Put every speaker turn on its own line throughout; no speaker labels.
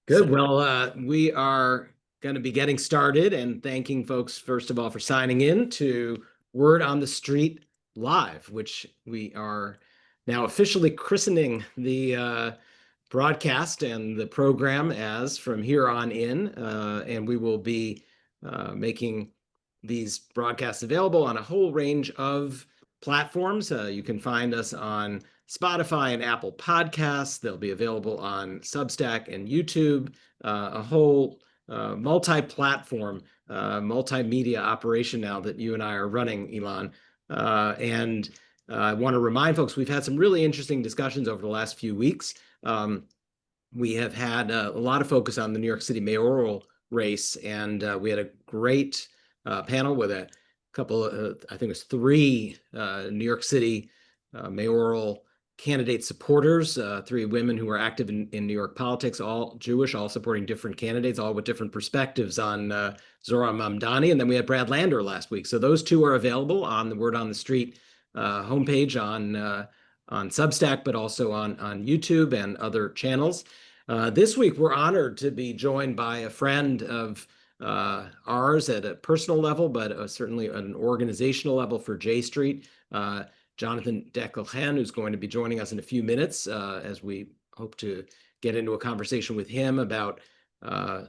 So
Good. Well, we are going to be getting started and thanking folks, first of all, for signing in to Word on the Street Live, which we are now officially christening the broadcast and the program as from here on in. And we will be making these broadcasts available on a whole range of platforms. You can find us on Spotify and Apple Podcasts. They'll be available on Substack and YouTube, a whole multi-platform, multimedia operation now that you and I are running, Elon. And I want to remind folks we've had some really interesting discussions over the last few weeks. We have had a lot of focus on the New York City mayoral race, and we had a great panel with a couple, I think it was three New York City mayoral candidate supporters, three women who are active in New York politics, all Jewish, all supporting different candidates, all with different perspectives on Zohran Mamdani. And then we had Brad Lander last week. So those two are available on the Word on the Street homepage on Substack, but also on YouTube and other channels. This week, we're honored to be joined by a friend of ours at a personal level, but certainly at an organizational level for J Street, Jonathan Dekel-Chen, who's going to be joining us in a few minutes as we hope to get into a conversation with him about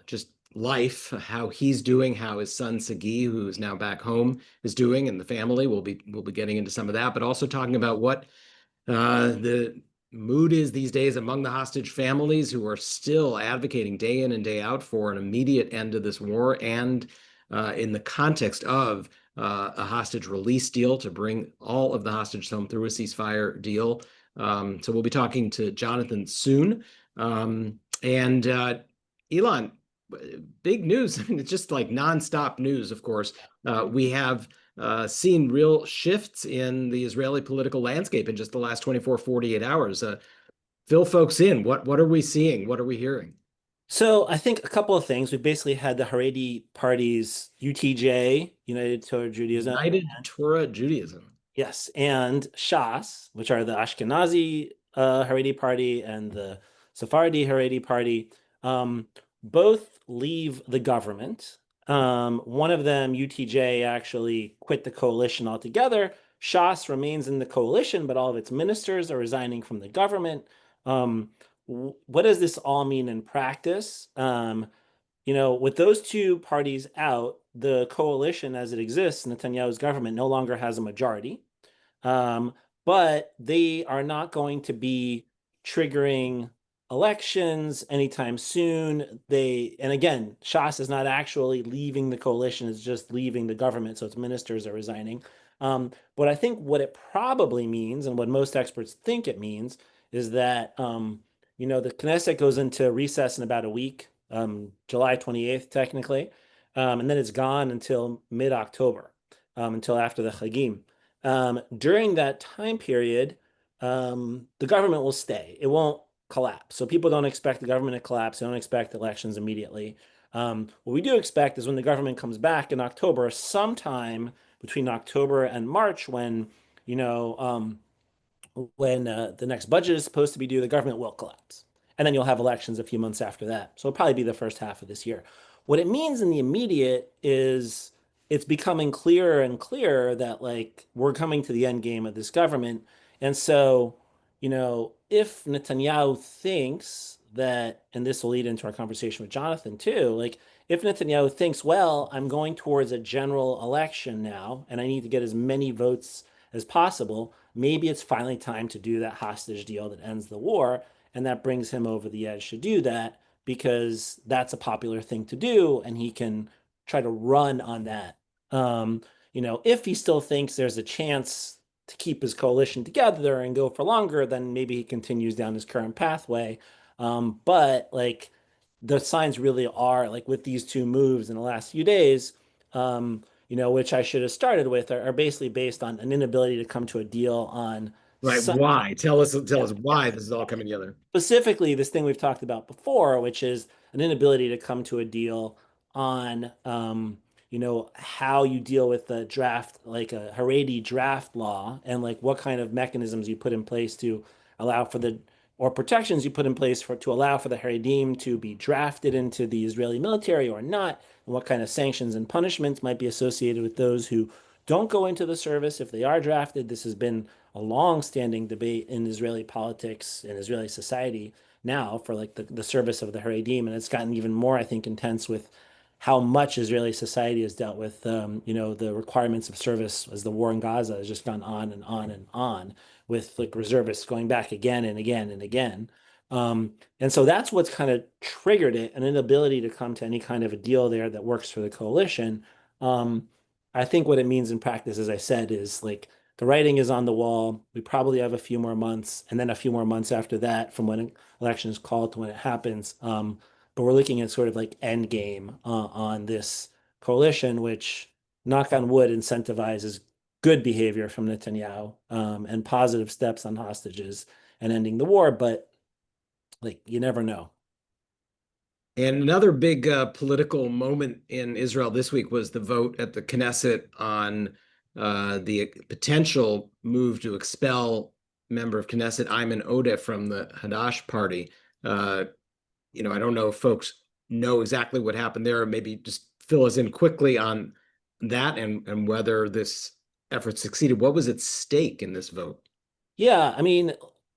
just life, how he's doing, how his son Sagi, who is now back home, is doing, and the family. We'll be getting into some of that, but also talking about what the mood is these days among the hostage families who are still advocating day in and day out for an immediate end to this war, and in the context of a hostage release deal to bring all of the hostages home through a ceasefire deal. So we'll be talking to Jonathan soon. And Elon, big news. I mean, it's just like nonstop news, of course. We have seen real shifts in the Israeli political landscape in just the last 24, 48 hours. Fill folks in. What are we seeing? What are we hearing?
so I think a couple of things. We basically had the Haredi parties, UTJ, United Torah Judaism,
United Torah Judaism.
yes, and Shas, which are the Ashkenazi Haredi party and the Sephardi Haredi party, both leave the government. One of them, UTJ, actually quit the coalition altogether. Shas remains in the coalition, but all of its ministers are resigning from the government. Um, what does this all mean in practice? With those two parties out, the coalition as it exists, Netanyahu's government no longer has a majority. Um, but they are not going to be triggering elections anytime soon. And again, Shas is not actually leaving the coalition, it's just leaving the government, so its ministers are resigning. But I think what it probably means, and what most experts think it means, is that the Knesset goes into recess in about a week, July 28th, technically, and then it's gone until mid-October, until after the Chagim. During that time period, the government will stay. It won't collapse. So people don't expect the government to collapse. They don't expect elections immediately. What we do expect is when the government comes back in October, sometime between October and March, you know, um, when the next budget is supposed to be due, the government will collapse. And then you'll have elections a few months after that. So it'll probably be the first half of this year. What it means in the immediate is it's becoming clearer and clearer that like we're coming to the end game of this government. And so, if Netanyahu thinks that, and this will lead into our conversation with Jonathan too, like if Netanyahu thinks, well, I'm going towards a general election now, and I need to get as many votes as possible, maybe it's finally time to do that hostage deal that ends the war. And that brings him over the edge to do that because that's a popular thing to do. And he can try to run on that. If he still thinks there's a chance to keep his coalition together and go for longer, then maybe he continues down his current pathway. But like the signs really are like with these two moves in the last few days, which I should have started with, are basically based on an inability to come to a deal on
Right.
some,
Why? Tell
yeah,
us
yeah,
why this is all
yeah.
coming together.
Specifically this thing we've talked about before, which is an inability to come to a deal on, how you deal with the draft, like a Haredi draft law, and like what kind of mechanisms you put in place to allow for the or protections you put in place for to allow for the Haredim to be drafted into the Israeli military or not, and what kind of sanctions and punishments might be associated with those who don't go into the service if they are drafted. This has been a long-standing debate in Israeli politics and Israeli society now for like the service of the Haredim, and it's gotten even more, I think, intense with how much Israeli society has dealt with, the requirements of service as the war in Gaza has just gone on and on and on, with like reservists going back again and again and again. And so that's what's kind of triggered it, an inability to come to any kind of a deal there that works for the coalition. Um, I think what it means in practice, as I said, is like the writing is on the wall. We probably have a few more months, and then a few more months after that, from when an election is called to when it happens. But we're looking at sort of like end game on this coalition, which, knock on wood, incentivizes good behavior from Netanyahu, and positive steps on hostages and ending the war. But like, you never know.
And another big political moment in Israel this week was the vote at the Knesset on the potential move to expel member of Knesset Ayman Odeh from the Hadash party. Uh, I don't know if folks know exactly what happened there. Maybe just fill us in quickly on that and whether this effort succeeded. What was at stake in this vote?
Yeah, I mean,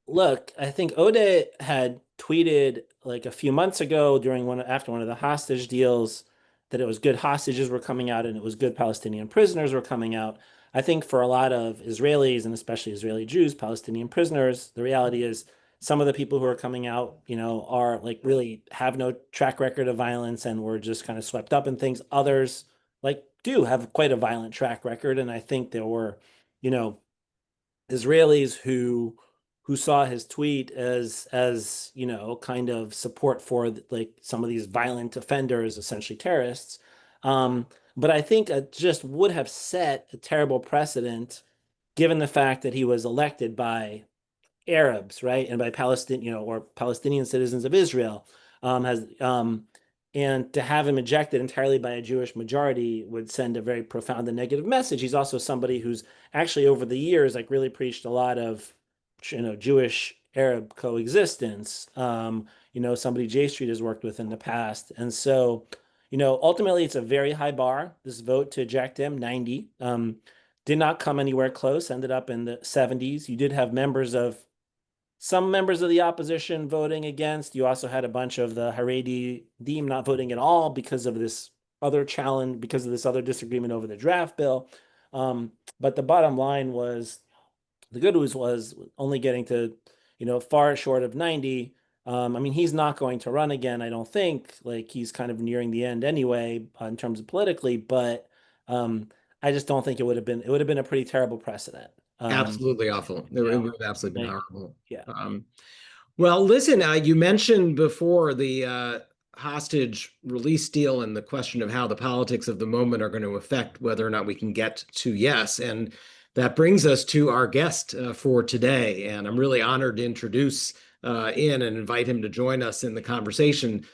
look, I think Ode had tweeted like a few months ago during after one of the hostage deals that it was good hostages were coming out and it was good Palestinian prisoners were coming out. I think for a lot of Israelis and especially Israeli Jews, Palestinian prisoners, the reality is some of the people who are coming out, are like really have no track record of violence and were just kind of swept up in things. Others like do have quite a violent track record, and I think there were, you know, Israelis who saw his tweet as kind of support for like some of these violent offenders, essentially terrorists. But I think it just would have set a terrible precedent given the fact that he was elected by Arabs, right, and by Palestinian, or Palestinian citizens of Israel, has and to have him ejected entirely by a Jewish majority would send a very profound and negative message. He's also somebody who's actually over the years like really preached a lot of, Jewish Arab coexistence. Somebody J Street has worked with in the past, and so, ultimately it's a very high bar. This vote to eject him, 90. Did not come anywhere close, ended up in the 70s. You did have some members of the opposition voting against. You also had a bunch of the Haredi Deem not voting at all because of this other challenge, because of this other disagreement over the draft bill. But the bottom line was the good news was only getting to, far short of 90. I mean, he's not going to run again, I don't think. Like, he's kind of nearing the end anyway, in terms of politically, but I just don't think it would have been a pretty terrible precedent.
Absolutely awful. It
You know,
would have absolutely been
like,
horrible.
yeah.
Well, listen, you mentioned before the hostage release deal and the question of how the politics of the moment are going to affect whether or not we can get to yes. And that brings us to our guest for today. And I'm really honored to introduce in and invite him to join us in the conversation,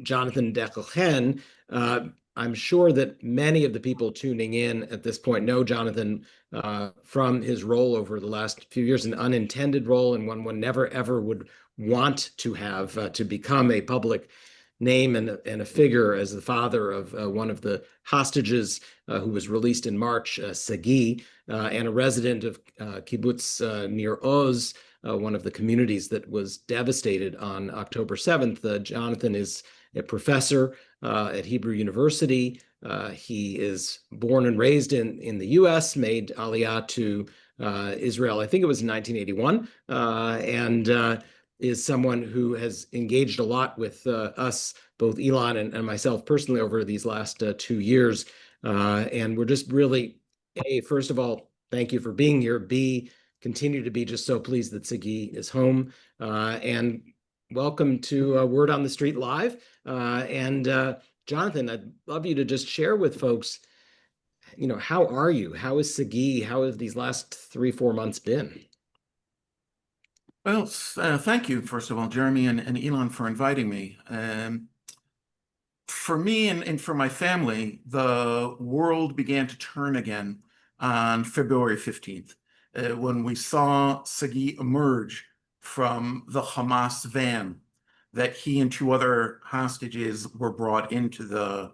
Jonathan Dekel-Chen. I'm sure that many of the people tuning in at this point know Jonathan from his role over the last few years, an unintended role and one never ever would want to have to become a public name and a figure as the father of one of the hostages who was released in March, Sagi, and a resident of kibbutz near Oz, one of the communities that was devastated on October 7th. Jonathan is a professor at Hebrew University. He is born and raised in the U.S., made Aliyah to Israel, I think it was in 1981, and is someone who has engaged a lot with us, both Elon and myself personally, over these last 2 years. And we're just really, A, first of all, thank you for being here. B, continue to be just so pleased that Sagi is home. And welcome to Word on the Street Live. And Jonathan, I'd love you to just share with folks, how are you? How is Sagi? How have these last 3, 4 months been?
Well, thank you, first of all, Jeremy and Elon, for inviting me. For me and for my family, the world began to turn again on February 15th, when we saw Sagi emerge from the Hamas van that he and two other hostages were brought into the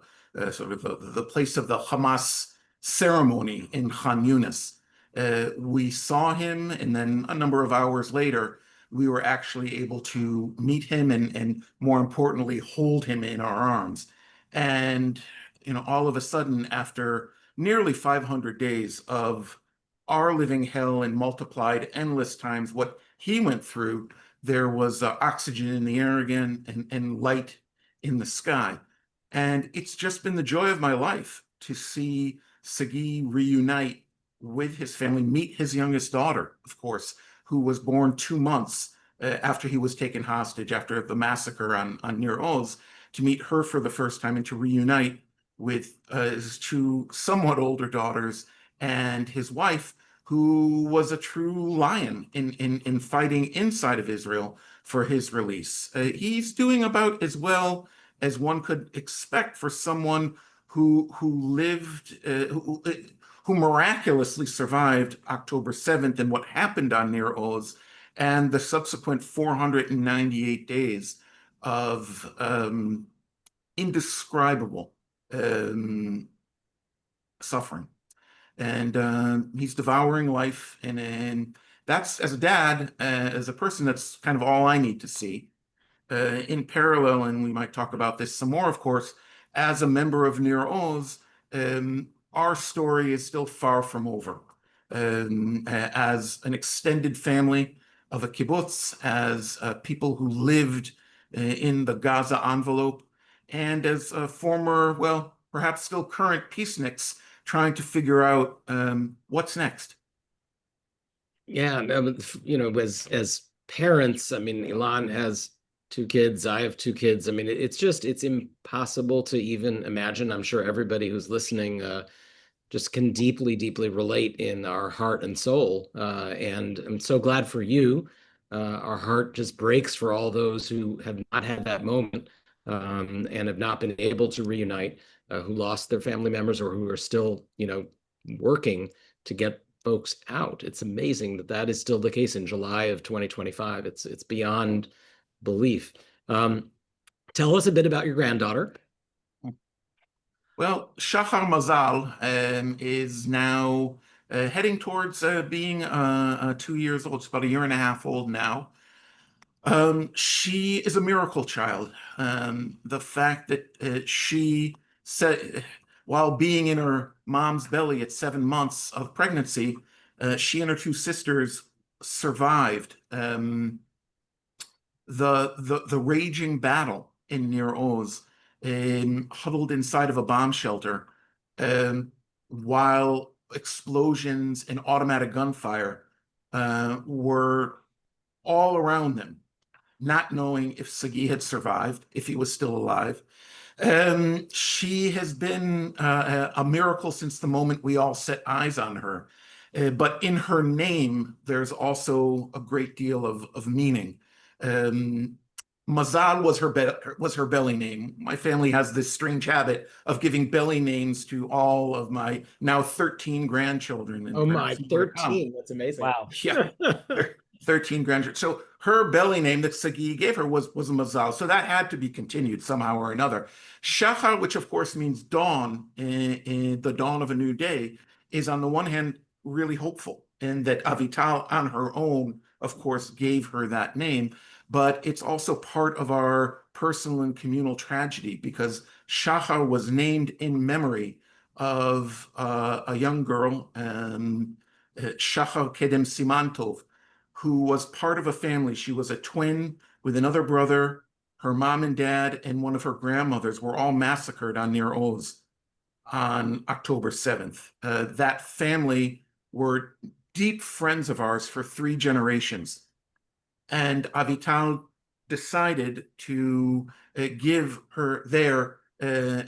sort of the place of the Hamas ceremony in Khan Yunis. We saw him, and then a number of hours later, we were actually able to meet him and more importantly, hold him in our arms. And, all of a sudden, after nearly 500 days of our living hell and multiplied endless times what he went through, there was oxygen in the air again and light in the sky. And it's just been the joy of my life to see Sagi reunite with his family, meet his youngest daughter, of course, who was born 2 months after he was taken hostage after the massacre on Nir Oz, to meet her for the first time and to reunite with his two somewhat older daughters and his wife, who was a true lion in fighting inside of Israel for his release. He's doing about as well as one could expect for someone who lived, who miraculously survived October 7th and what happened on Nir Oz and the subsequent 498 days of indescribable suffering. And he's devouring life. And that's, as a dad, as a person, that's kind of all I need to see. In parallel, and we might talk about this some more, of course, as a member of Nir Oz, our story is still far from over. As an extended family of a kibbutz, as people who lived in the Gaza envelope, and as former, well, perhaps still current peaceniks trying to figure out what's next.
Yeah, as parents, I mean, Elon has two kids, I have two kids. I mean, it's impossible to even imagine. I'm sure everybody who's listening just can deeply, deeply relate in our heart and soul. And I'm so glad for you. Our heart just breaks for all those who have not had that moment and have not been able to reunite, who lost their family members or who are still, working to get folks out. It's amazing that that is still the case in July of 2025. It's beyond belief. Tell us a bit about your granddaughter.
Well, Shachar Mazal is now heading towards being 2 years old. She's about a year and a half old now. She is a miracle child. The fact that she said, while being in her mom's belly at 7 months of pregnancy, she and her two sisters survived the raging battle in Nir Oz, huddled inside of a bomb shelter, while explosions and automatic gunfire were all around them, not knowing if Sagi had survived, if he was still alive. She has been a miracle since the moment we all set eyes on her. But in her name, there's also a great deal of meaning. Um, Mazal was her belly name. My family has this strange habit of giving belly names to all of my now 13 grandchildren, and
Oh my,
perhaps more to come.
13. That's amazing.
Wow.
Yeah, 13 grandchildren. So her belly name that Sagi gave her was a Mazal. So that had to be continued somehow or another. Shachar, which of course means dawn, in the dawn of a new day, is on the one hand really hopeful, and that Avital on her own, of course, gave her that name. But it's also part of our personal and communal tragedy because Shachar was named in memory of a young girl, Shachar Kedem Simantov, who was part of a family. She was a twin with another brother. Her mom and dad and one of her grandmothers were all massacred on Nir Oz on October 7th. That family were deep friends of ours for 3 generations. And Avital decided to give their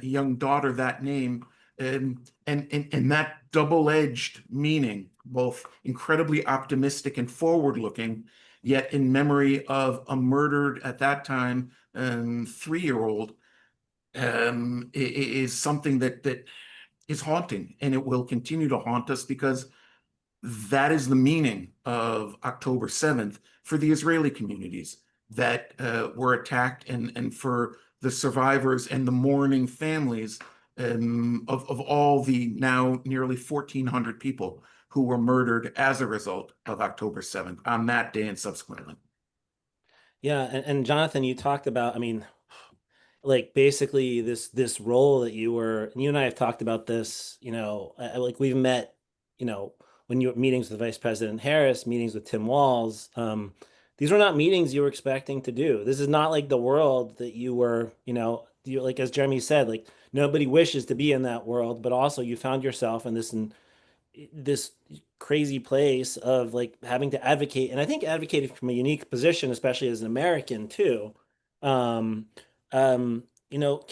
young daughter that name, and that double-edged meaning, both incredibly optimistic and forward-looking, yet in memory of a murdered at that time 3-year-old, is something that is haunting, and it will continue to haunt us because that is the meaning of October 7th for the Israeli communities that were attacked, and for the survivors and the mourning families of all the now nearly 1,400 people who were murdered as a result of October 7th on that day and subsequently.
Yeah, and Jonathan, you talked about, I mean, like basically this role that you were, and you and I have talked about this, like we've met, when you were meetings with Vice President Harris, meetings with Tim Walz. These were not meetings you were expecting to do. This is not like the world that you were, you like as Jeremy said, like nobody wishes to be in that world, but also you found yourself in this crazy place of like having to advocate, and I think advocating from a unique position, especially as an American too. Um, can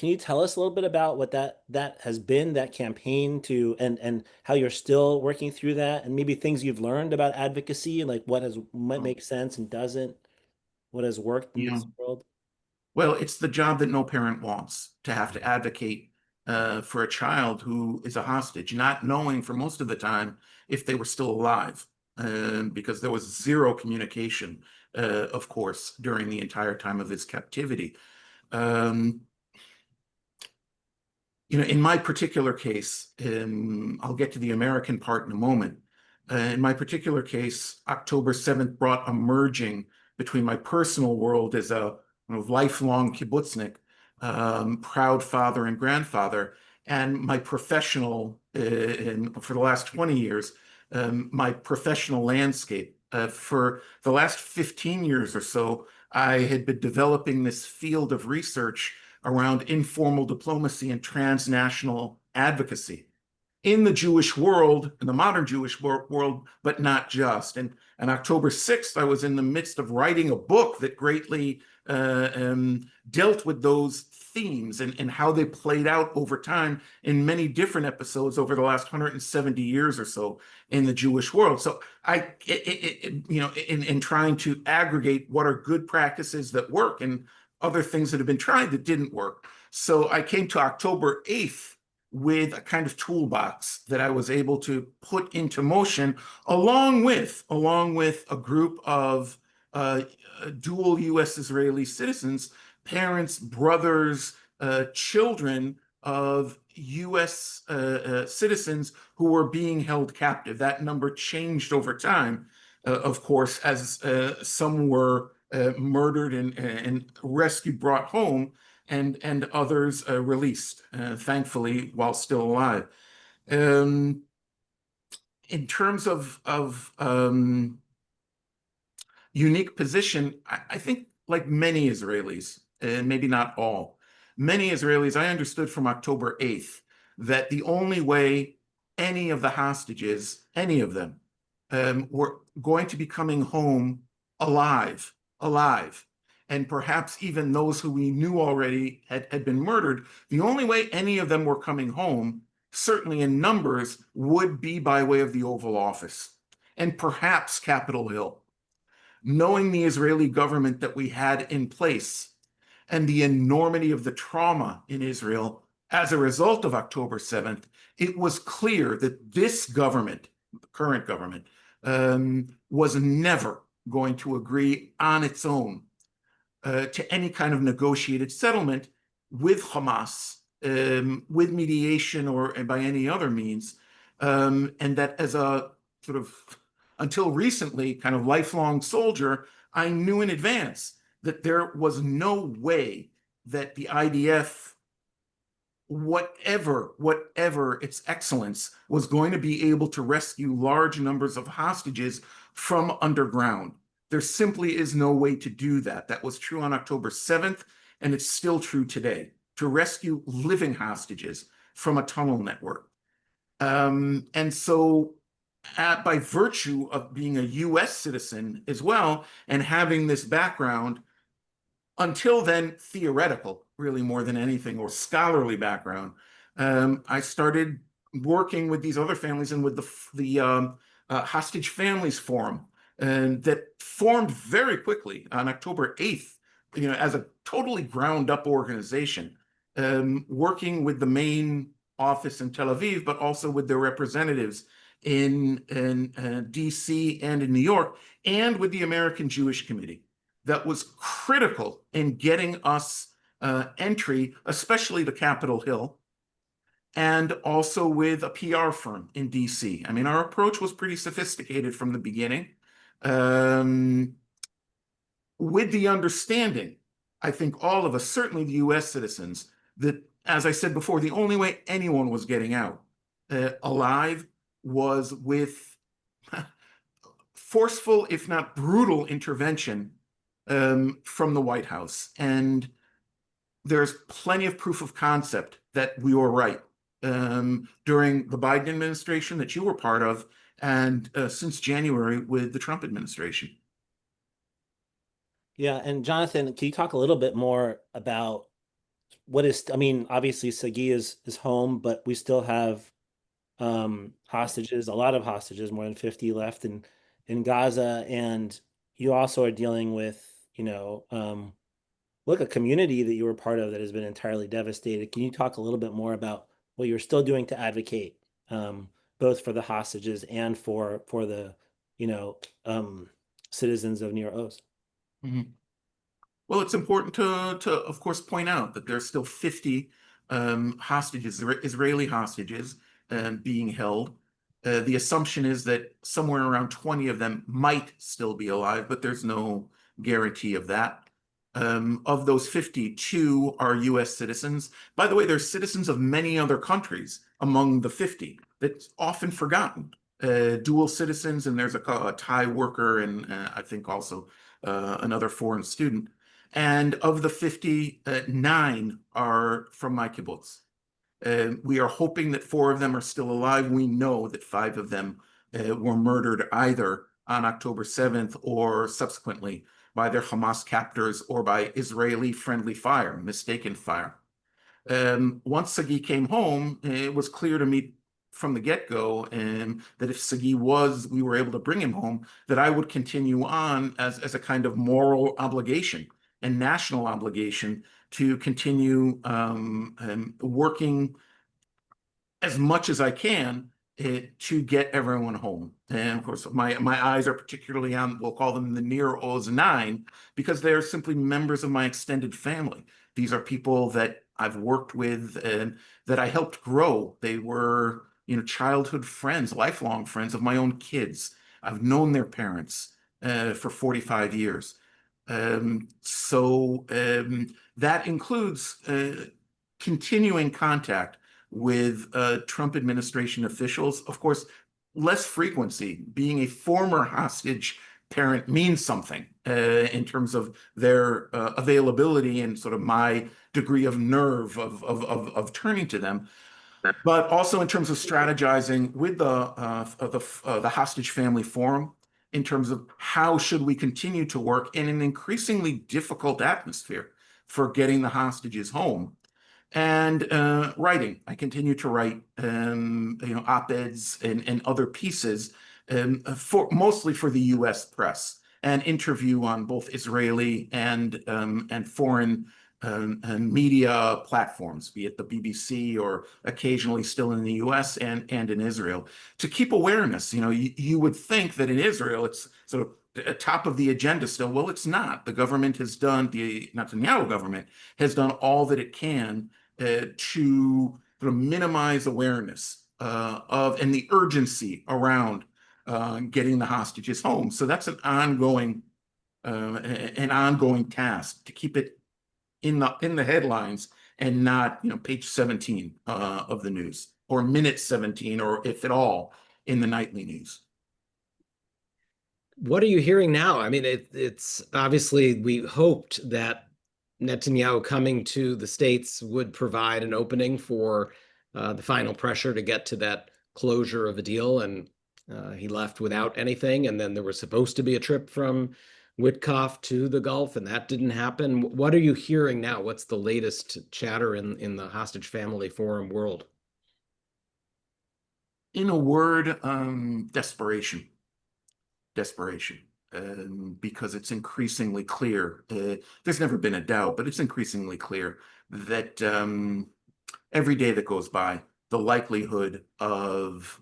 you tell us a little bit about what that has been, that campaign to, and how you're still working through that, and maybe things you've learned about advocacy, like what
Well,
makes sense and doesn't, what has worked in
you
this
know,
world?
Well, it's the job that no parent wants, to have to advocate for a child who is a hostage, not knowing for most of the time if they were still alive, because there was zero communication, of course, during the entire time of his captivity. Um, in my particular case, I'll get to the American part in a moment. In my particular case, October 7th brought a merging between my personal world as a lifelong kibbutznik, proud father and grandfather, and my professional, for the last 20 years, my professional landscape. For the last 15 years or so, I had been developing this field of research around informal diplomacy and transnational advocacy in the Jewish world, in the modern Jewish world, but not just. And on October 6th, I was in the midst of writing a book that greatly dealt with those themes, and how they played out over time in many different episodes over the last 170 years or so in the Jewish world. So in trying to aggregate what are good practices that work and other things that have been tried that didn't work. So I came to October 8th with a kind of toolbox that I was able to put into motion, along with a group of dual U.S. Israeli citizens, parents, brothers, children of U.S. Citizens who were being held captive. That number changed over time, of course, as some were murdered and rescued, brought home, and others released, thankfully, while still alive. Um, in terms of unique position, I think, like many Israelis, and maybe not all, many Israelis, I understood from October 8th that the only way any of the hostages, any of them, were going to be coming home alive, and perhaps even those who we knew already had been murdered, the only way any of them were coming home, certainly in numbers, would be by way of the Oval Office and perhaps Capitol Hill. Knowing the Israeli government that we had in place and the enormity of the trauma in Israel as a result of October 7th, it was clear that this government, the current government, was never going to agree on its own to any kind of negotiated settlement with Hamas, with mediation or by any other means, and that as a sort of, until recently, kind of lifelong soldier, I knew in advance that there was no way that the IDF, whatever its excellence, was going to be able to rescue large numbers of hostages from underground. There simply is no way to do that. That was true on October 7th, and it's still true today, to rescue living hostages from a tunnel network. And so, by virtue of being a US citizen as well, and having this background, until then theoretical, really more than anything, or scholarly background, I started working with these other families and with the Hostage Families Forum, and that formed very quickly on October 8th, as a totally ground up organization, working with the main office in Tel Aviv, but also with their representatives in DC and in New York, and with the American Jewish Committee that was critical in getting us entry, especially to Capitol Hill, and also with a PR firm in DC. I mean, our approach was pretty sophisticated from the beginning, with the understanding, I think all of us, certainly the US citizens, that, as I said before, the only way anyone was getting out alive was with forceful, if not brutal, intervention from the White House. And there's plenty of proof of concept that we were right during the Biden administration that you were part of, and since January with the Trump administration.
Yeah, and Jonathan, can you talk a little bit more about what is, I mean, obviously Sagi is home, but we still have hostages, a lot of hostages, more than 50 left in Gaza, and you also are dealing with, look, a community that you were part of that has been entirely devastated. Can you talk a little bit more about what you're still doing to advocate, both for the hostages and for the, you know, um, citizens of Nir Oz?
Mhm. Well, it's important to of course point out that there's still 50 hostages, Israeli hostages, being held. The assumption is that somewhere around 20 of them might still be alive, but there's no guarantee of that. Of those 52 are US citizens. By the way, there's citizens of many other countries among the 50. That's often forgotten. Dual citizens, and there's a Thai worker, and I think also another foreign student. And of the 50, 9 are from my kibbutz. We are hoping that 4 of them are still alive. We know that 5 of them were murdered either on October 7th or subsequently by their Hamas captors or by Israeli friendly fire, mistaken fire. Once Sagi came home, it was clear to me from the get-go that if we were able to bring him home, that I would continue on as a kind of moral obligation and national obligation to continue working as much as I can to get everyone home. And of course, my eyes are particularly on, we'll call them the Nir Oz 9, because they're simply members of my extended family. These are people that I've worked with and that I helped grow. They were, childhood friends, lifelong friends of my own kids. I've known their parents for 45 years. So that includes continuing contact with Trump administration officials. Of course, less frequency. Being a former hostage parent means something in terms of their availability and sort of my degree of nerve of turning to them, but also in terms of strategizing with the hostage family forum in terms of how should we continue to work in an increasingly difficult atmosphere for getting the hostages home. And writing, I continue to write, op-eds and other pieces, mostly for the U.S. press, and interview on both Israeli and foreign media platforms, be it the BBC or occasionally still in the U.S. and in Israel, to keep awareness. You would think that in Israel it's sort of top of the agenda still. Well, it's not. The Netanyahu government has done all that it can to sort of minimize awareness and the urgency around getting the hostages home. So that's an ongoing task to keep it in the headlines and not page 17 of the news, or minute 17, or if at all in the nightly news.
What are you hearing now? I mean, it's obviously we hoped that Netanyahu coming to the States would provide an opening for the final pressure to get to that closure of a deal, and he left without anything. And then there was supposed to be a trip from Witkoff to the Gulf, and that didn't happen. What are you hearing now? What's the latest chatter in the hostage family forum world?
In a word, desperation. Because it's increasingly clear, there's never been a doubt, but it's increasingly clear that every day that goes by, the likelihood of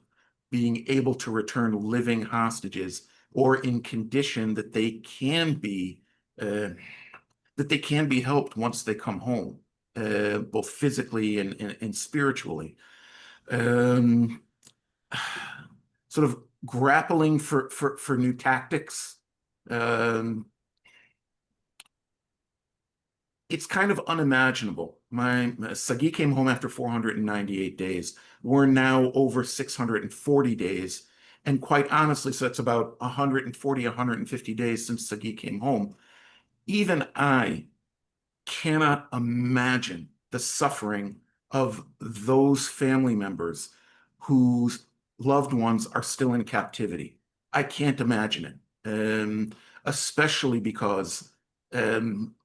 being able to return living hostages or in condition uh, that they can be helped once they come home, both physically and spiritually. Um, Sort of grappling for new tactics. Um, it's kind of unimaginable. Sagi came home after 498 days. We're now over 640 days. And quite honestly, so it's about 140, 150 days since Sagi came home. Even I cannot imagine the suffering of those family members whose loved ones are still in captivity. I can't imagine it, especially because um,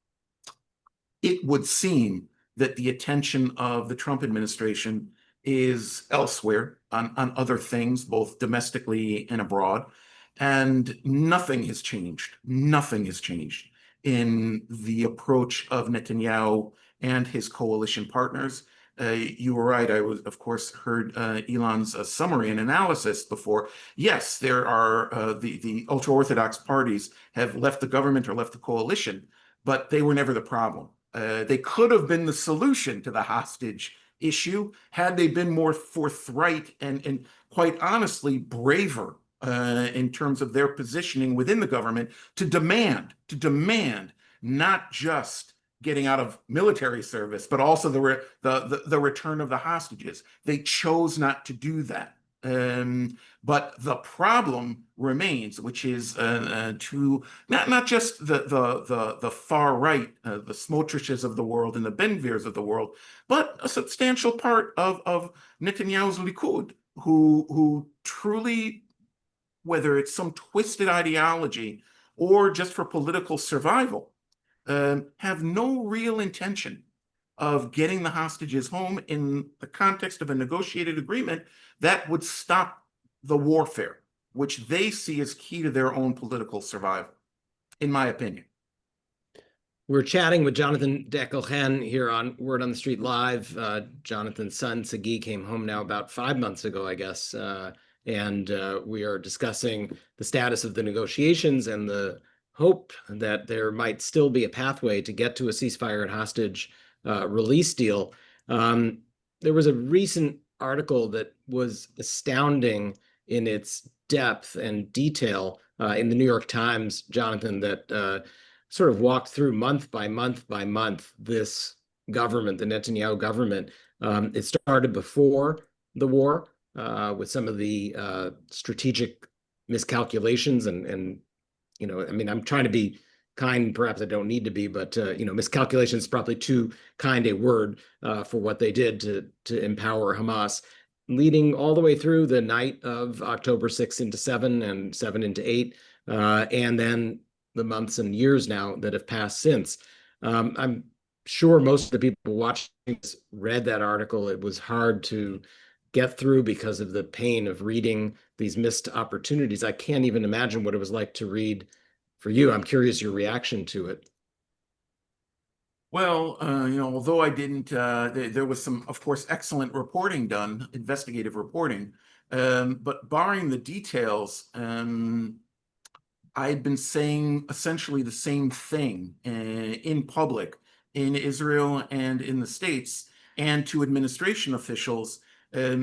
it would seem that the attention of the Trump administration is elsewhere on other things, both domestically and abroad. And nothing has changed. Nothing has changed in the approach of Netanyahu and his coalition partners. You were right. I was, of course, heard Elon's summary and analysis before. Yes, there are the ultra-Orthodox parties have left the government or left the coalition, but they were never the problem. They could have been the solution to the hostage issue had they been more forthright and quite honestly braver in terms of their positioning within the government to demand not just getting out of military service, but also the return of the hostages. They chose not to do that. But the problem remains, which is to not just the far right, the Smotriches of the world and the Ben-Gvirs of the world, but a substantial part of Netanyahu's Likud, who truly, whether it's some twisted ideology or just for political survival, have no real intention of getting the hostages home in the context of a negotiated agreement that would stop the warfare, which they see as key to their own political survival, in my opinion.
We're chatting with Jonathan Dekel-Chen here on Word on the Street Live. Jonathan's son, Sagi, came home now about 5 months ago, I guess. And we are discussing the status of the negotiations and the hope that there might still be a pathway to get to a ceasefire and hostage release deal. There was a recent article that was astounding in its depth and detail in the New York Times, Jonathan, that sort of walked through month by month by month this government, the Netanyahu government. It started before the war with some of the strategic miscalculations and I mean, I'm trying to be kind, perhaps I don't need to be, but miscalculation is probably too kind a word for what they did to empower Hamas, leading all the way through the night of October 6 into 7 and 7 into 8, and then the months and years now that have passed since. I'm sure most of the people watching this read that article. It was hard to get through because of the pain of reading these missed opportunities. I can't even imagine what it was like to read for you. I'm curious your reaction to it.
Well, although I didn't, there was some, of course, excellent reporting done, investigative reporting, but barring the details, I'd been saying essentially the same thing in public in Israel and in the States and to administration officials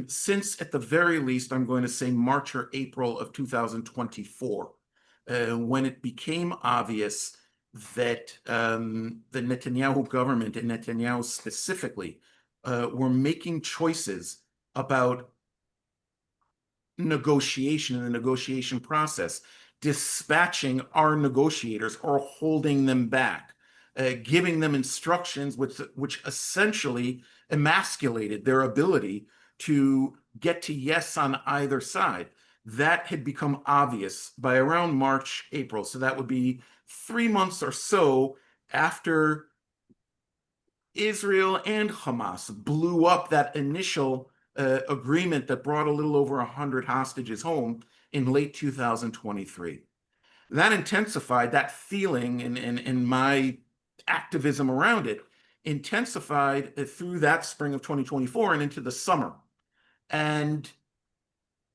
since, at the very least, I'm going to say March or April of 2024, when it became obvious that the Netanyahu government and Netanyahu specifically were making choices about negotiation and the negotiation process, dispatching our negotiators or holding them back, giving them instructions which essentially emasculated their ability to get to yes on either side. That had become obvious by around March, April. So that would be 3 months or so after Israel and Hamas blew up that initial agreement that brought a little over 100 hostages home in late 2023. That intensified that feeling and my activism around it intensified through that spring of 2024 and into the summer. And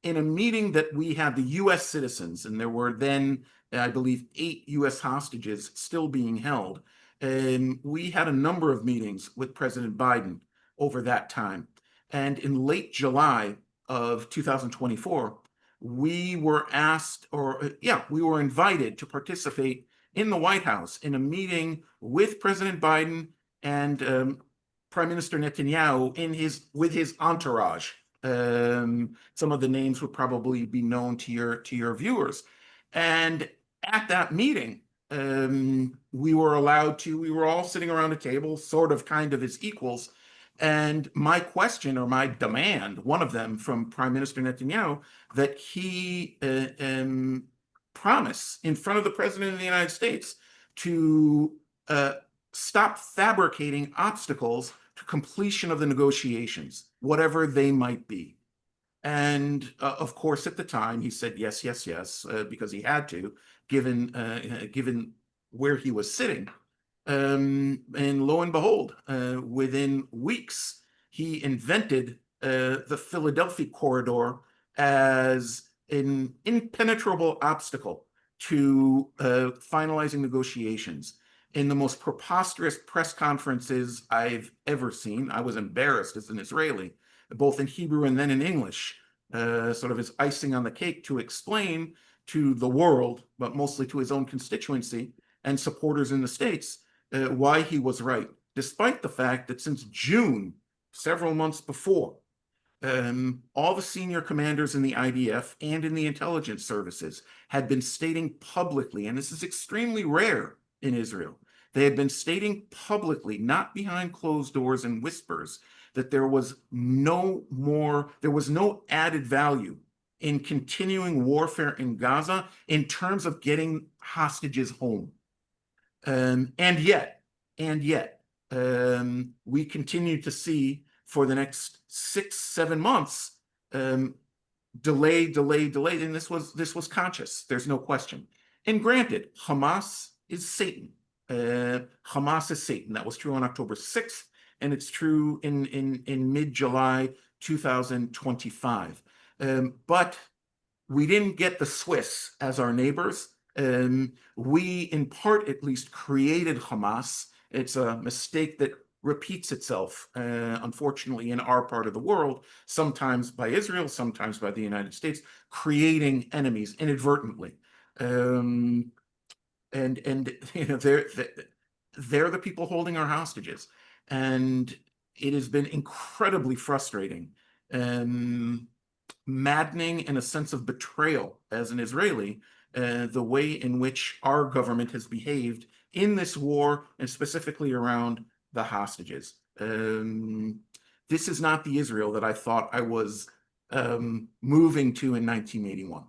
in a meeting that we had the US citizens, and there were then, I believe, 8 US hostages still being held. And we had a number of meetings with President Biden over that time. And in late July of 2024, we were asked, or yeah, we were invited to participate in the White House in a meeting with President Biden and Prime Minister Netanyahu with his entourage. Some of the names would probably be known to your viewers. And at that meeting, we were all sitting around a table, sort of kind of as equals. And my question or my demand, one of them from Prime Minister Netanyahu, that he promise in front of the President of the United States to stop fabricating obstacles to completion of the negotiations, whatever they might be. And of course, at the time, he said yes, yes, yes, because he had to, given where he was sitting. And lo and behold, within weeks, he invented the Philadelphia corridor as an impenetrable obstacle to finalizing negotiations. In the most preposterous press conferences I've ever seen, I was embarrassed as an Israeli, both in Hebrew and then in English, sort of as icing on the cake to explain to the world, but mostly to his own constituency and supporters in the States, why he was right, despite the fact that since June, several months before, all the senior commanders in the IDF and in the intelligence services had been stating publicly, and this is extremely rare in Israel, they had been stating publicly, not behind closed doors and whispers, that there was no added value in continuing warfare in Gaza in terms of getting hostages home. And yet, we continue to see for the next 6, 7 months delay, and this was conscious. There's no question. And granted, Hamas is Satan. Hamas is Satan. That was true on October 6th, and it's true in mid-July 2025. But we didn't get the Swiss as our neighbors. We, in part at least, created Hamas. It's a mistake that repeats itself, unfortunately, in our part of the world, sometimes by Israel, sometimes by the United States, creating enemies inadvertently. And you know, they're the people holding our hostages. And it has been incredibly frustrating. Maddening and a sense of betrayal as an Israeli, the way in which our government has behaved in this war and specifically around the hostages. This is not the Israel that I thought I was moving to in 1981.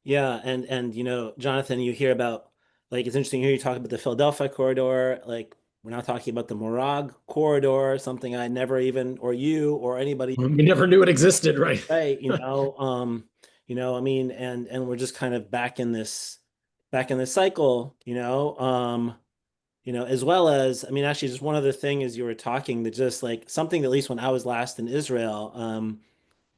Yeah, and you know, Jonathan, you hear about like it's interesting to hear you talk about the Philadelphia corridor. Like we're now talking about the Morag corridor, something I never even or you or anybody
We never knew it existed, right?
right, I mean, and we're just kind of back in this cycle, as well as, I mean, actually, just one other thing as you were talking that just like something, at least when I was last in Israel,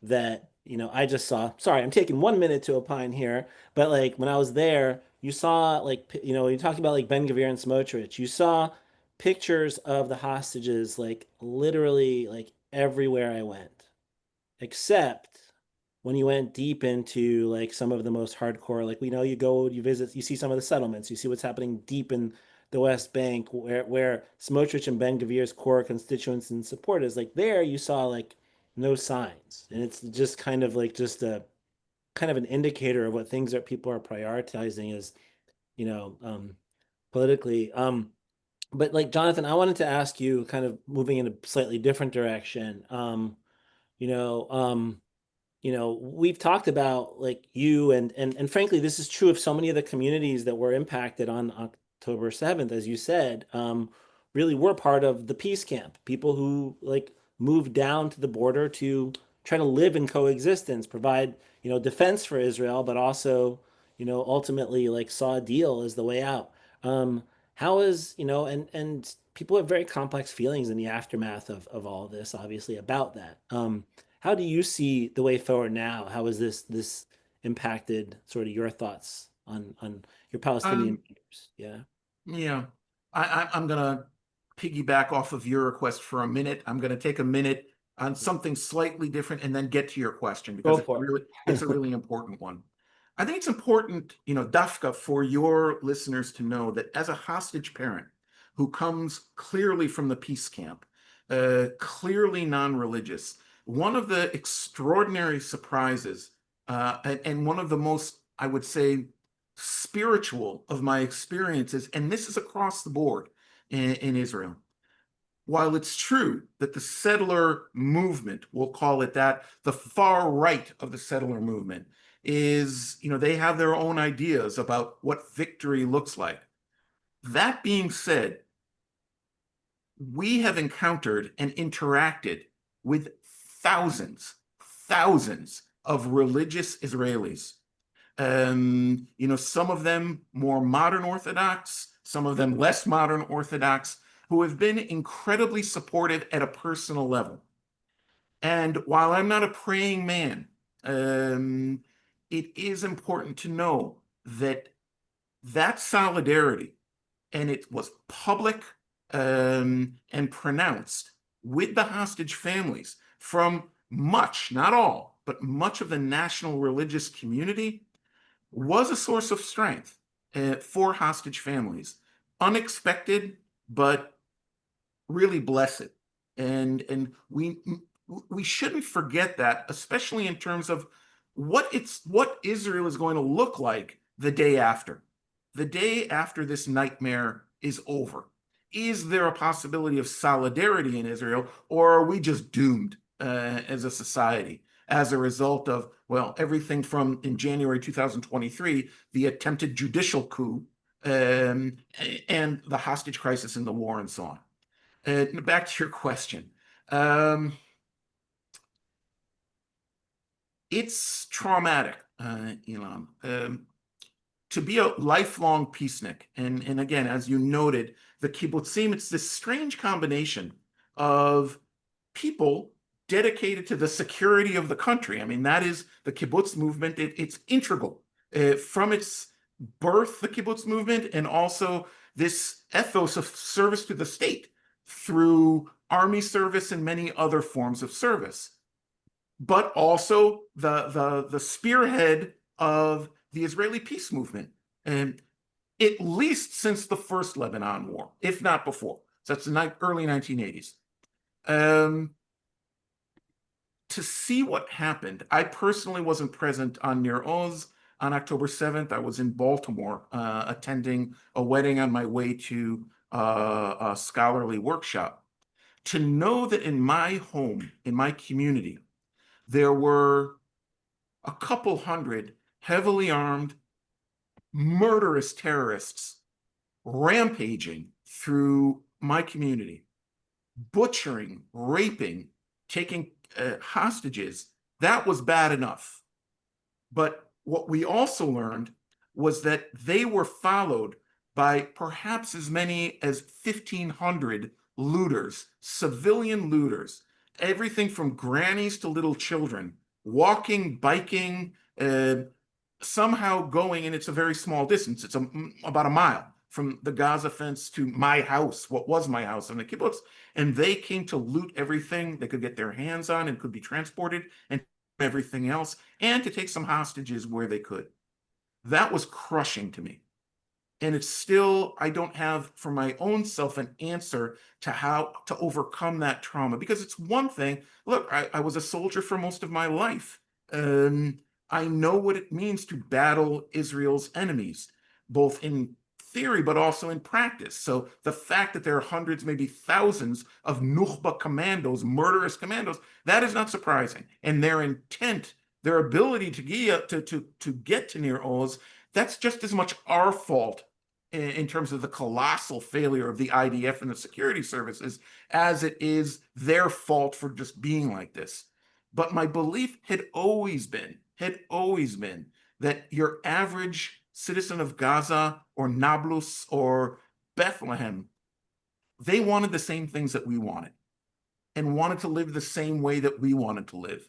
that, I just saw, sorry, I'm taking 1 minute to opine here, but like when I was there, you saw like, you talked about like Ben Gvir and Smotrich, you saw pictures of the hostages like literally like everywhere I went except when you went deep into like some of the most hardcore, like we know you go, you visit, you see some of the settlements, you see what's happening deep in the West Bank, where Smotrich and Ben Gvir's core constituents and supporters, like there you saw like no signs, and it's just kind of like just a kind of an indicator of what things that people are prioritizing is, you know, um, politically. But like Jonathan, I wanted to ask you, kind of moving in a slightly different direction. You know, um, we've talked about like you and frankly, this is true of so many of the communities that were impacted on October 7th, as you said, really were part of the peace camp, people who like moved down to the border to try to live in coexistence, provide, defense for Israel, but also, ultimately like saw a deal as the way out. How is, and people have very complex feelings in the aftermath of all this, obviously, about that. How do you see the way forward now? How has this impacted sort of your thoughts on your Palestinian
Um,
peers? Yeah.
yeah, I'm gonna piggyback off of your request for a minute. I'm gonna take a minute on something slightly different and then get to your question
Go
because
for
it's a
it.
really important one. I think it's important, Dafka, for your listeners to know that as a hostage parent who comes clearly from the peace camp, clearly non-religious, one of the extraordinary surprises, and one of the most, I would say, spiritual of my experiences, and this is across the board in Israel. While it's true that the settler movement, we'll call it that, the far right of the settler movement is, they have their own ideas about what victory looks like. That being said, we have encountered and interacted with thousands of religious Israelis. Some of them more modern Orthodox, some of them less modern Orthodox, who have been incredibly supportive at a personal level. And while I'm not a praying man, it is important to know that that solidarity, and it was public and pronounced with the hostage families from much, not all, but much of the national religious community, was a source of strength for hostage families. Unexpected, but really blessed. And we shouldn't forget that, especially in terms of what Israel is going to look like the day after this nightmare is over. Is there a possibility of solidarity in Israel, or are we just doomed as a society as a result of, well, everything from in January 2023, the attempted judicial coup, um, and the hostage crisis in the war and so on? Back to your question. Um, it's traumatic, Elon, to be a lifelong peacenik. And again, as you noted, the kibbutzim, it's this strange combination of people dedicated to the security of the country. I mean, that is the kibbutz movement. It's integral from its birth, the kibbutz movement, and also this ethos of service to the state through army service and many other forms of service, but also the spearhead of the Israeli peace movement, and at least since the first Lebanon War, if not before. So that's the early 1980s. To see what happened, I personally wasn't present on Nir Oz on October 7th. I was in Baltimore attending a wedding on my way to a scholarly workshop. To know that in my home, in my community, there were a couple hundred heavily armed, murderous terrorists rampaging through my community, butchering, raping, taking hostages, that was bad enough. But what we also learned was that they were followed by perhaps as many as 1,500 looters, civilian looters, everything from grannies to little children, walking, biking, somehow going, and it's a very small distance. It's about a mile from the Gaza fence to my house, what was my house in the kibbutz. And they came to loot everything they could get their hands on and could be transported, and everything else, and to take some hostages where they could. That was crushing to me. And it's still, I don't have for my own self an answer to how to overcome that trauma. Because it's one thing, look, I was a soldier for most of my life. I know what it means to battle Israel's enemies, both in theory, but also in practice. So the fact that there are hundreds, maybe thousands of Nukhba commandos, murderous commandos, that is not surprising. And their intent, their ability to get to Nir Oz, that's just as much our fault in terms of the colossal failure of the IDF and the security services as it is their fault for just being like this. But my belief had always been that your average citizen of Gaza or Nablus or Bethlehem, they wanted the same things that we wanted. and wanted to live the same way that we wanted to live.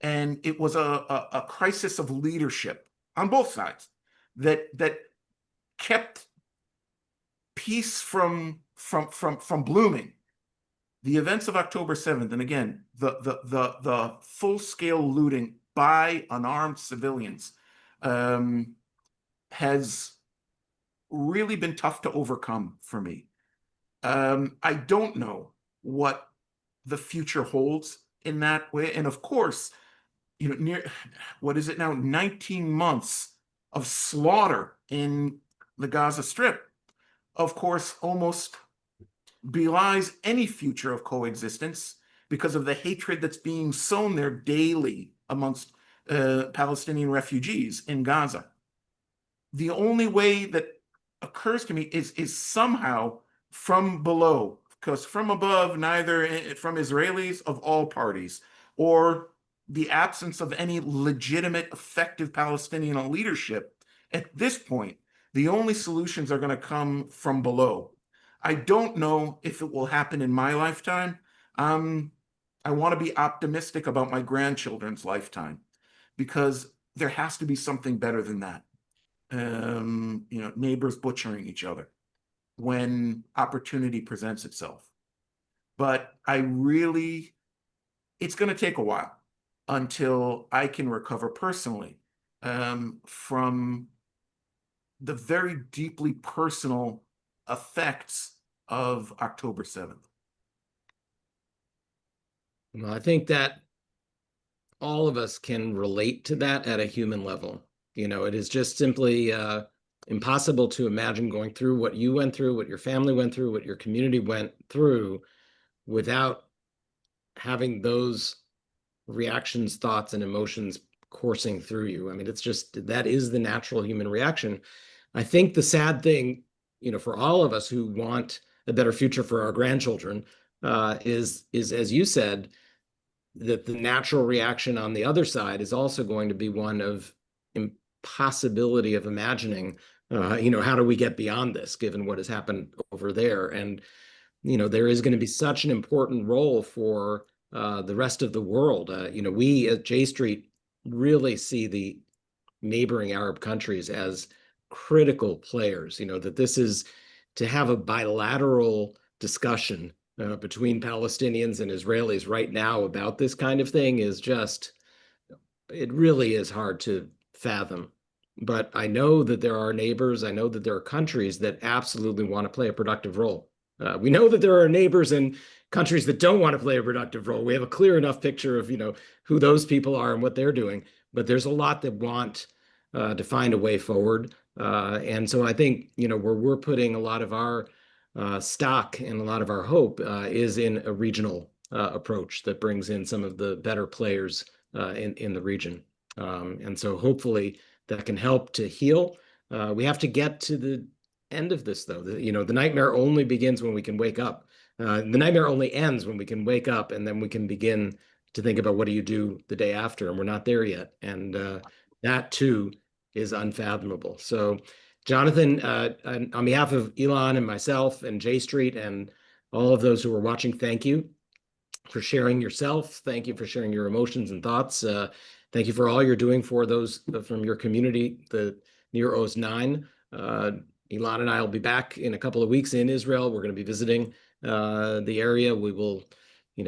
And it was a crisis of leadership on both sides that kept peace from blooming. The events of October 7th, and again, the full-scale looting by unarmed civilians, has really been tough to overcome for me. I don't know what the future holds in that way. And of course, what is it now? 19 months of slaughter in the Gaza Strip, of course, almost belies any future of coexistence because of the hatred that's being sown there daily amongst Palestinian refugees in Gaza. The only way that occurs to me is somehow from below, because from above, neither from Israelis of all parties or the absence of any legitimate, effective Palestinian leadership. At this point, the only solutions are going to come from below. I don't know if it will happen in my lifetime. I want to be optimistic about my grandchildren's lifetime because there has to be something better than that. Neighbors butchering each other when opportunity presents itself. But it's going to take a while until I can recover personally from the very deeply personal effects of October 7th.
Well, I think that all of us can relate to that at a human level. It is just simply impossible to imagine going through what you went through, what your family went through, what your community went through without having those reactions, thoughts, and emotions coursing through you. I mean, that is the natural human reaction. I think the sad thing, for all of us who want a better future for our grandchildren, is as you said, that the natural reaction on the other side is also going to be one of impossibility of imagining, how do we get beyond this given what has happened over there? And, there is going to be such an important role for the rest of the world. We at J Street really see the neighboring Arab countries as critical players, that this is to have a bilateral discussion between Palestinians and Israelis right now about this kind of thing it really is hard to fathom. But I know that there are neighbors, I know that there are countries that absolutely want to play a productive role. We know that there are neighbors in countries that don't want to play a productive role. We have a clear enough picture of, who those people are and what they're doing. But there's a lot that want to find a way forward. And so I think, where we're putting a lot of our stock and a lot of our hope is in a regional approach that brings in some of the better players in the region. And so hopefully that can help to heal. We have to get to the end of this, though. The nightmare only begins when we can wake up. The nightmare only ends when we can wake up, and then we can begin to think about what do you do the day after, and we're not there yet. And that too is unfathomable. So, Jonathan, on behalf of Elon and myself and J Street and all of those who are watching, thank you for sharing yourself. Thank you for sharing your emotions and thoughts. Thank you for all you're doing for those from your community, the Near Oz 9. Elon and I will be back in a couple of weeks in Israel. We're going to be visiting the area. We will,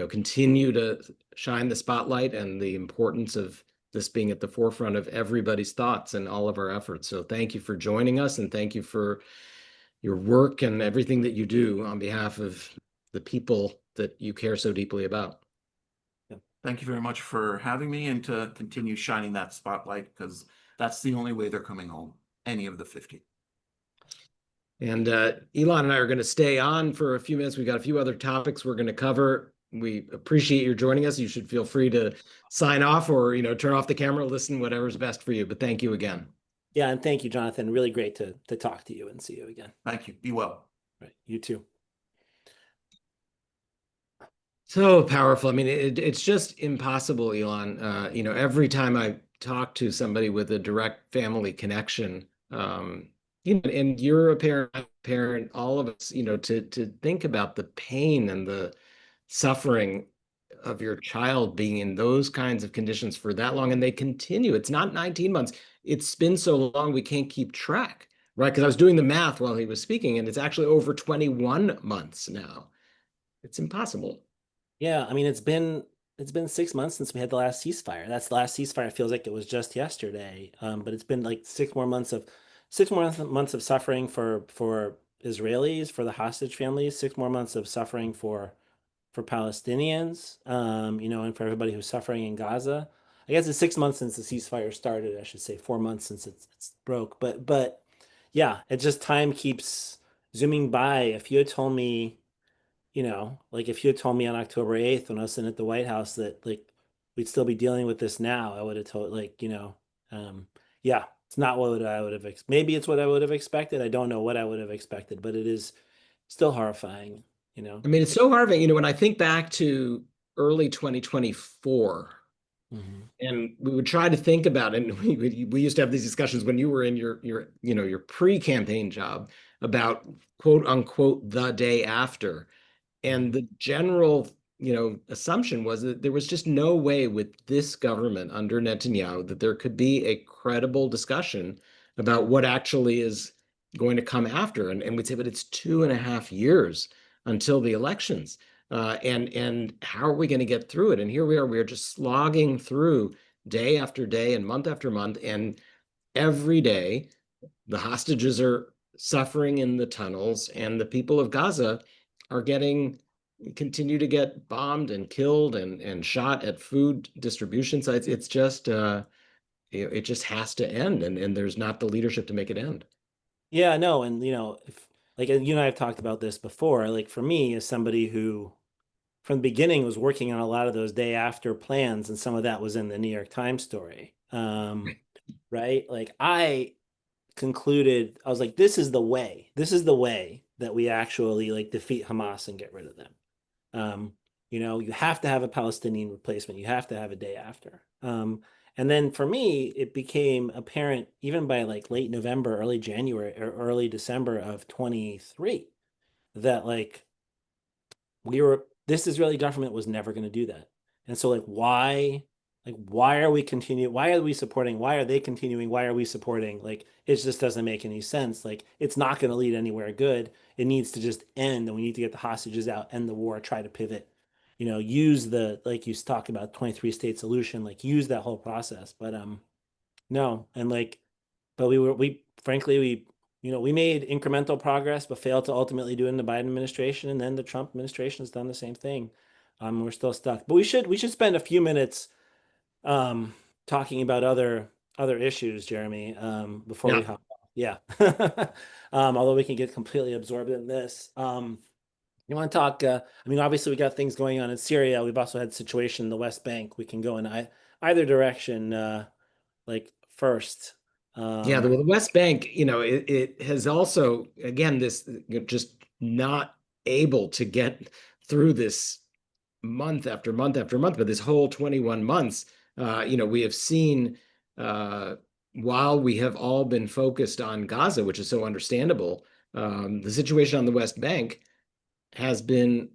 continue to shine the spotlight and the importance of this being at the forefront of everybody's thoughts and all of our efforts. So thank you for joining us, and thank you for your work and everything that you do on behalf of the people that you care so deeply about.
Thank you very much for having me and to continue shining that spotlight, because that's the only way they're coming home, any of the 50.
And Elon and I are going to stay on for a few minutes. We've got a few other topics we're going to cover. We appreciate your joining us. You should feel free to sign off or, turn off the camera, listen, whatever's best for you. But thank you again.
Yeah, and thank you, Jonathan. Really great to talk to you and see you again.
Thank you. Be well.
Right. You too.
So powerful. I mean, it's just impossible, Elon. Every time I talk to somebody with a direct family connection, and you're a parent, all of us, to think about the pain and the suffering of your child being in those kinds of conditions for that long, and they continue. It's not 19 months. It's been so long we can't keep track, right? Because I was doing the math while he was speaking, and it's actually over 21 months now. It's impossible.
Yeah, I mean it's been 6 months since we had the last ceasefire. That's the last ceasefire. Feels like it was just yesterday. But it's been like 6 more months of suffering for Israelis, for the hostage families, 6 more months of suffering for Palestinians, and for everybody who's suffering in Gaza. I guess it's 6 months since the ceasefire started. I should say 4 months since it's broke. But yeah, it just time keeps zooming by. If you had told me like if you had told me on October 8th when I was sitting at the White House that like we'd still be dealing with this now, I would have told um, yeah, it's not what I would have maybe it's what I would have expected. I don't know what I would have expected, but it is still horrifying, you know.
I mean, it's so hard, when I think back to early 2024,
Hmm.
and we would try to think about it, and we used to have these discussions when you were in your pre-campaign job about quote unquote the day after. And
Hmm.
the general, assumption was that there was just no way with this government under Netanyahu that there could be a credible discussion about what actually is going to come after. And we'd say, but it's 2.5 years until the elections. And how are we going to get through it? And here we are just slogging through day after day and month after month. And every day the hostages are suffering in the tunnels, and the people of Gaza are getting continue to get bombed and killed and shot at food distribution sites. It's just it just has to end, and there's not the leadership to make it end.
Yeah, no, and if like you and I have talked about this before, like for me as somebody who from the beginning was working on a lot of those day after plans, and some of that was in the New York Times story. Right? Like I concluded, I was like, this is the way. This is the way that we actually like defeat Hamas and get rid of them. Um, you have to have a Palestinian replacement. You have to have a day after. And then for me, it became apparent even by like late November, early January, or early December of 23 that like this Israeli government was never going to do that. And so why are we continue why are we supporting why are they continuing why are we supporting like it just doesn't make any sense. Like it's not going to lead anywhere good. It needs to just end, and we need to get the hostages out, end the war, try to pivot, use the like you talk about 23 state solution, like use that whole process. But no, and like but we frankly we made incremental progress but failed to ultimately do it in the Biden administration, and then the Trump administration has done the same thing. We're still stuck. But we should spend a few minutes um talking about other issues, Jeremy, before we
Yeah.
hop off. Yeah. Although we can get completely absorbed in this. You want to talk I mean obviously we got things going on in Syria. We've also had a situation in the West Bank. We can go in either direction like first.
Yeah,
Um
the West Bank, it has also, again, this just not able to get through this month after month after month, but this whole 21 months, we have seen, uh, while we have all been focused on Gaza, which is so understandable, the situation on the West Bank has been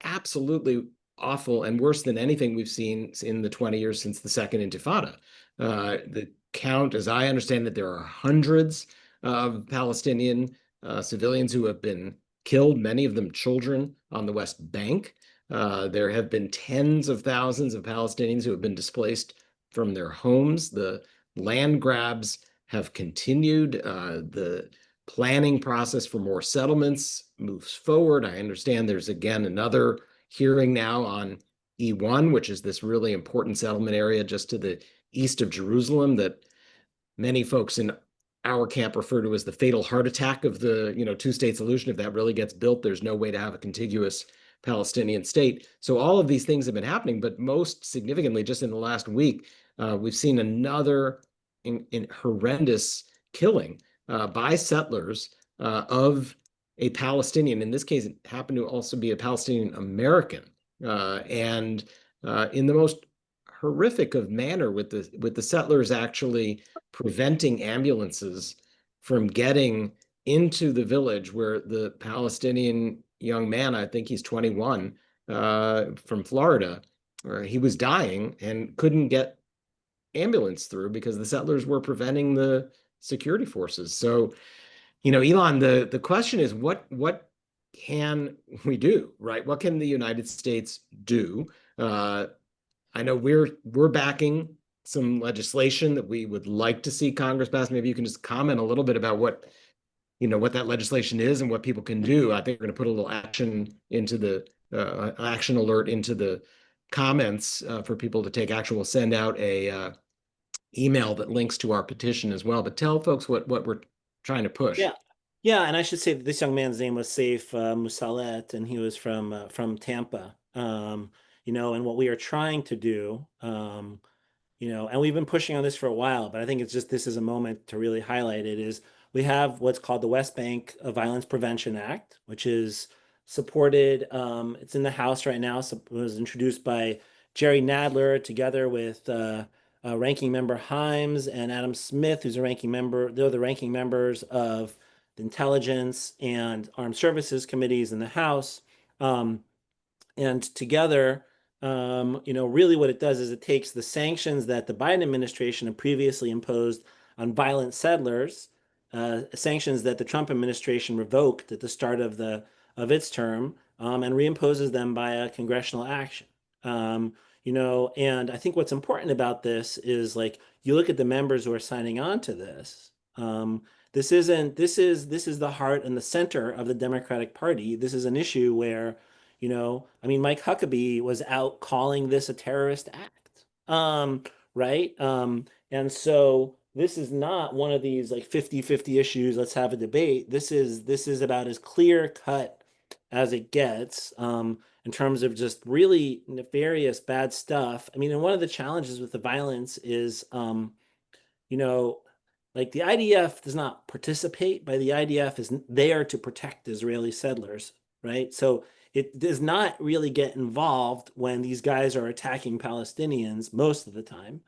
absolutely awful and worse than anything we've seen in the 20 years since the Second Intifada. The count, as I understand it, there are hundreds of Palestinian civilians who have been killed, many of them children, on the West Bank. There have been tens of thousands of Palestinians who have been displaced from their homes. The land grabs have continued. The planning process for more settlements moves forward. I understand there's again another hearing now on E1, which is this really important settlement area just to the east of Jerusalem that many folks in our camp refer to as the fatal heart attack of the two-state solution. If that really gets built, there's no way to have a contiguous Palestinian state. So all of these things have been happening, but most significantly, just in the last week, we've seen another horrendous killing by settlers of a Palestinian. In this case, it happened to also be a Palestinian American, and in the most horrific of manner, with the settlers actually preventing ambulances from getting into the village where the Palestinian young man, I think he's 21, from Florida, where he was dying and couldn't get ambulance through because the settlers were preventing the security forces. So, Elon, the question is what can we do, right? What can the United States do? Uh, I know we're backing some legislation that we would like to see Congress pass. Maybe you can just comment a little bit about what that legislation is and what people can do. I think we're going to put a little action alert into the comments for people to take action. We'll send out a email that links to our petition as well. But tell folks what we're trying to push.
Yeah. Yeah, and I should say that this young man's name was Saif Musalet, and he was from Tampa. And what we are trying to do, and we've been pushing on this for a while, but I think it's just this is a moment to really highlight it, is we have what's called the West Bank Violence Prevention Act, which is supported, it's in the House right now, so it was introduced by Jerry Nadler together with Ranking Member Himes and Adam Smith, who's a ranking member. They're the ranking members of the Intelligence and Armed Services Committees in the House. Um, and together, really what it does is it takes the sanctions that the Biden administration had previously imposed on violent settlers, sanctions that the Trump administration revoked at the start of its term, and reimposes them by a congressional action. And I think what's important about this is like you look at the members who are signing on to this. This is the heart and the center of the Democratic Party. This is an issue where I mean, Mike Huckabee was out calling this a terrorist act. Right? And so this is not one of these like 50-50 issues, let's have a debate. This is about as clear cut as it gets, in terms of just really nefarious bad stuff. I mean, and one of the challenges with the violence is you know, like the IDF does not participate, but the IDF is there to protect Israeli settlers, right? So it does not really get involved when these guys are attacking Palestinians most of the time,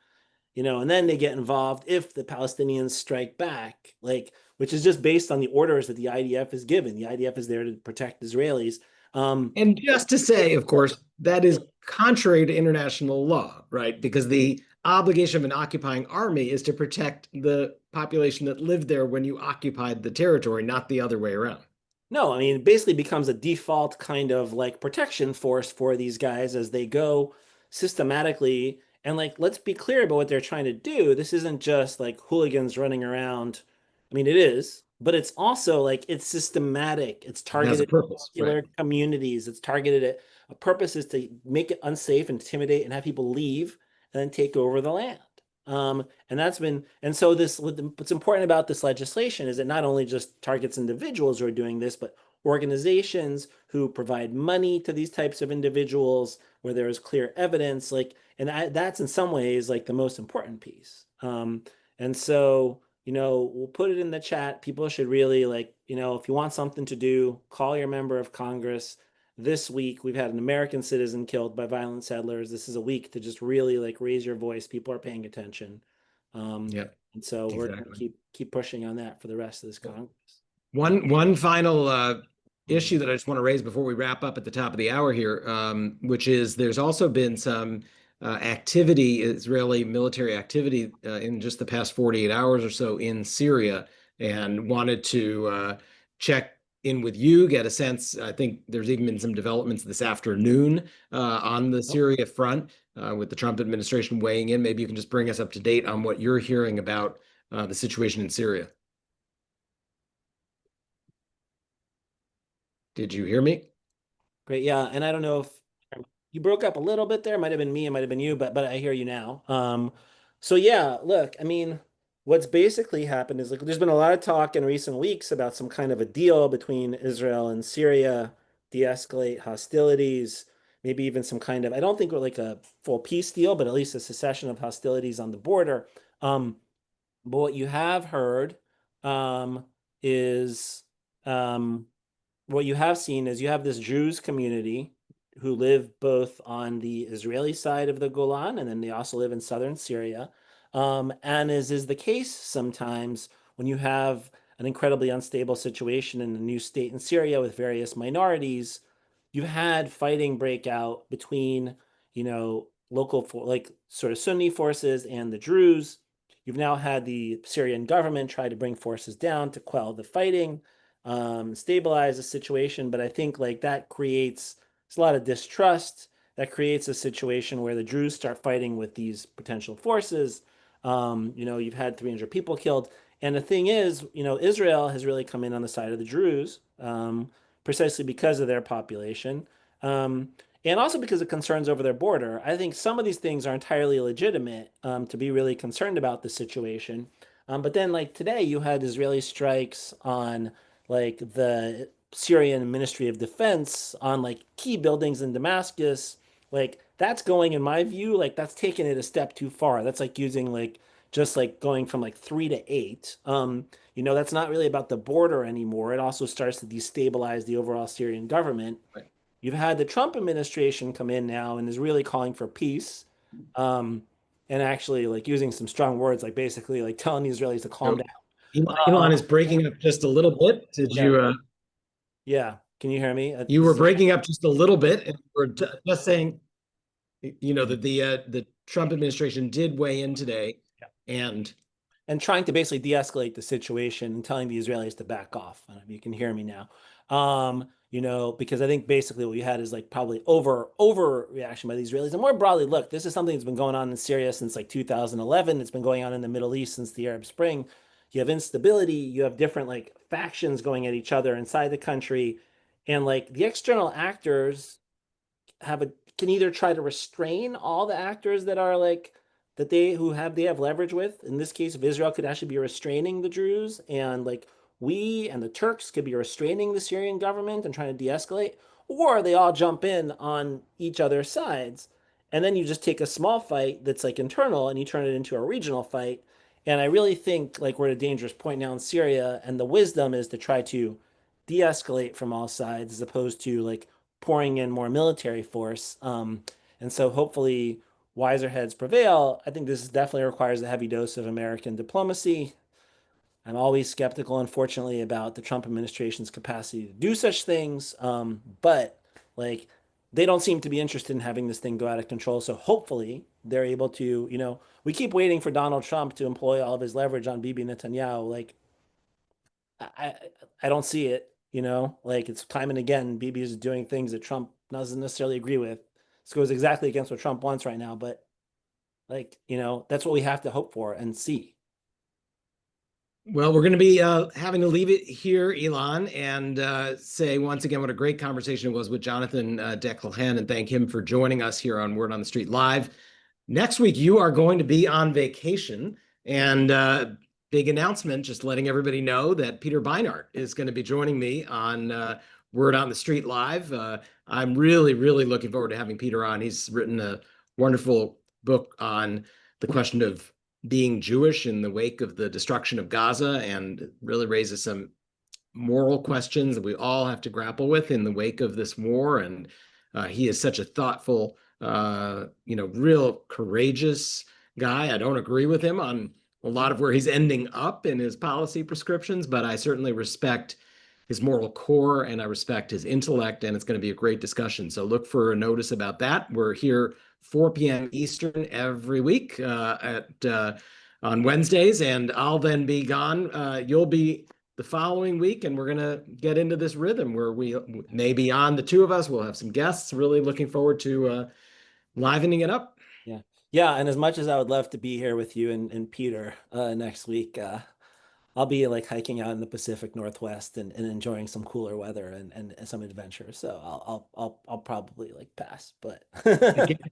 and then they get involved if the Palestinians strike back, like, which is just based on the orders that the IDF is given. The IDF is there to protect Israelis.
And just to say, of course, that is contrary to international law, right? Because the obligation of an occupying army is to protect the population that lived there when you occupied the territory, not the other way around.
No, I mean, it basically becomes a default kind of like protection force for these guys as they go systematically. And like, let's be clear about what they're trying to do. This isn't just like hooligans running around. I mean, it is, but it's also like it's systematic. It's
It has a
targeted at
purpose, right?
particular communities. It's targeted at a purpose is to make it unsafe, intimidate, and have people leave and then take over the land. And so what's important about this legislation is it not only just targets individuals who are doing this, but organizations who provide money to these types of individuals where there is clear evidence, that's in some ways like the most important piece. And so, we'll put it in the chat. People should really if you want something to do, call your member of Congress. This week, we've had an American citizen killed by violent settlers. This is a week to just really like raise your voice. People are paying attention.
Yeah,
And so we're going to
exactly.
keep pushing on that for the rest of this Congress.
One final issue that I just want to raise before we wrap up at the top of the hour here, which is there's also been some activity, Israeli military activity in just the past 48 hours or so in Syria, and wanted to check in with you, get a sense. I think there's even been some developments this afternoon on the Syria front with the Trump administration weighing in. Maybe you can just bring us up to date on what you're hearing about the situation in Syria. Did you hear me?
Great. Yeah. And I don't know if you broke up a little bit there. It might have been me, it might have been you, but I hear you now. So yeah, look, I mean, what's basically happened is like there's been a lot of talk in recent weeks about some kind of a deal between Israel and Syria, de-escalate hostilities, maybe even some kind of, I don't think like a full peace deal, but at least a cessation of hostilities on the border. Um, but what you have heard is what you have seen is you have this Jews community who live both on the Israeli side of the Golan and then they also live in southern Syria. And as is the case sometimes when you have an incredibly unstable situation in a new state in Syria with various minorities, you've had fighting break out between, local like sort of Sunni forces and the Druze. You've now had the Syrian government try to bring forces down to quell the fighting, stabilize the situation. But I think like that creates a lot of distrust. That creates a situation where the Druze start fighting with these potential forces. You've had 300 people killed. And the thing is, Israel has really come in on the side of the Druze, precisely because of their population, and also because of concerns over their border. I think some of these things are entirely legitimate, to be really concerned about the situation. But then, like today, you had Israeli strikes on like the Syrian Ministry of Defense on like key buildings in Damascus. Like that's going, in my view, like that's taking it a step too far. That's like using like just like going from like 3 to 8. That's not really about the border anymore. It also starts to destabilize the overall Syrian government.
Right.
You've had the Trump administration come in now and is really calling for peace, um, and actually like using some strong words, like basically like telling the Israelis to calm
So
down.
Elon is breaking up just a little bit. Did
Yeah,
you
yeah. Can you hear me?
you were breaking up just a little bit, and we're just saying, that the Trump administration did weigh in today, and
and trying to basically de-escalate the situation and telling the Israelis to back off. I don't know if you can hear me now. Because I think basically what we had is like probably overreaction by the Israelis. And more broadly, look, this is something that's been going on in Syria since like 2011. It's been going on in the Middle East since the Arab Spring. You have instability, you have different like factions going at each other inside the country. And like the external actors have a can either try to restrain all the actors that are like that they have leverage with. In this case, if Israel could actually be restraining the Druze, and like we and the Turks could be restraining the Syrian government and trying to de-escalate, or they all jump in on each other's sides. And then you just take a small fight that's like internal and you turn it into a regional fight. And I really think like we're at a dangerous point now in Syria, and the wisdom is to try to de-escalate from all sides as opposed to like pouring in more military force. And so hopefully wiser heads prevail. I think this definitely requires a heavy dose of American diplomacy. I'm always skeptical, unfortunately, about the Trump administration's capacity to do such things. But like they don't seem to be interested in having this thing go out of control. So hopefully they're able to, we keep waiting for Donald Trump to employ all of his leverage on Bibi Netanyahu. Like I I don't see it, like it's time and again, Bibi is doing things that Trump doesn't necessarily agree with. This goes exactly against what Trump wants right now, but like, that's what we have to hope for and see.
well, we're going to be having to leave it here, Elon, and say once again what a great conversation it was with Jonathan Dekel-Chen, and thank him for joining us here on Word on the Street Live. Next week, you are going to be on vacation, and big announcement, just letting everybody know that Peter Beinart is going to be joining me on Word on the Street Live. I'm really, really looking forward to having Peter on. He's written a wonderful book on the question of being Jewish in the wake of the destruction of Gaza, and really raises some moral questions that we all have to grapple with in the wake of this war. And he is such a thoughtful, real courageous guy. I don't agree with him on a lot of where he's ending up in his policy prescriptions, but I certainly respect his moral core and I respect his intellect, and it's going to be a great discussion. So look for a notice about that. We're here 4 p.m. Eastern every week on Wednesdays, and I'll then be gone. You'll be the following week, and we're going to get into this rhythm where we may be on the two of us. We'll have some guests. Really looking forward to livening it up.
Yeah. Yeah. And as much as I would love to be here with you and Peter next week, I'll be like hiking out in the Pacific Northwest and enjoying some cooler weather and some adventure. So I'll probably like pass, but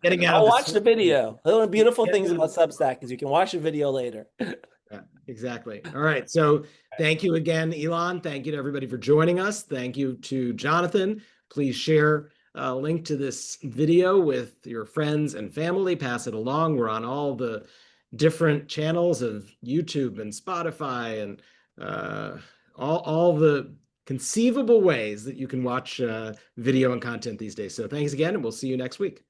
Getting out of
I'll
the
watch the video. One of the beautiful
getting
things
out
about
of
Substack is you can watch a video later.
Yeah, exactly. All right. So thank you again, Elon. Thank you to everybody for joining us. Thank you to Jonathan. Please share a link to this video with your friends and family. Pass it along. We're on all the different channels of YouTube and Spotify and all the conceivable ways that you can watch video and content these days. So thanks again, and we'll see you next week.